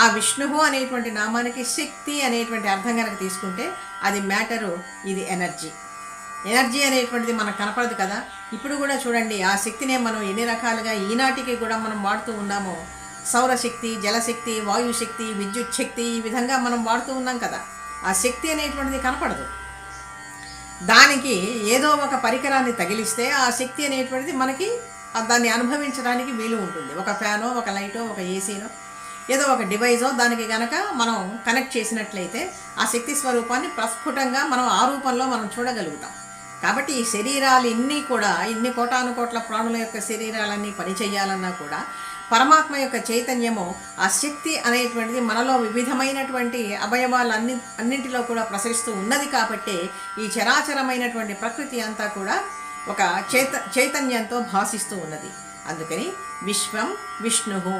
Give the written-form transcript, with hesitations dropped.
ఆ విష్ణువు అనేటువంటి నామానికి శక్తి అనేటువంటి అర్థం కనుక తీసుకుంటే అది మ్యాటరు, ఇది ఎనర్జీ. ఎనర్జీ అనేటువంటిది మనకు కనపడదు కదా. ఇప్పుడు కూడా చూడండి, ఆ శక్తినే మనం ఎన్ని రకాలుగా ఈనాటికి కూడా మనం వాడుతూ ఉన్నామో. సౌరశక్తి, జలశక్తి, వాయుశక్తి, విద్యుత్ శక్తి, ఈ విధంగా మనం వాడుతూ ఉన్నాం కదా. ఆ శక్తి అనేటువంటిది కనపడదు. దానికి ఏదో ఒక పరికరాన్ని తగిలిస్తే ఆ శక్తి అనేటువంటిది మనకి దాన్ని అనుభవించడానికి వీలు ఉంటుంది. ఒక ఫ్యానో, ఒక లైటో, ఒక ఏసీనో, ఏదో ఒక డివైజో దానికి కనుక మనం కనెక్ట్ చేసినట్లయితే ఆ శక్తి స్వరూపాన్ని ప్రస్ఫుటంగా మనం ఆ రూపంలో మనం చూడగలుగుతాం. కాబట్టి ఈ శరీరాలు ఇన్ని కూడా, ఇన్ని కోటాను కోట్ల ప్రాణుల యొక్క శరీరాలన్నీ పనిచేయాలన్నా కూడా పరమాత్మ యొక్క చైతన్యము, ఆ శక్తి అనేటువంటిది మనలో వివిధమైనటువంటి అన్నింటిలో కూడా ప్రసరిస్తూ ఉన్నది. కాబట్టి ఈ చరాచరమైనటువంటి ప్రకృతి అంతా కూడా ఒక చైతన్యంతో భాసిస్తూ ఉన్నది. అందుకని విశ్వం విష్ణువు.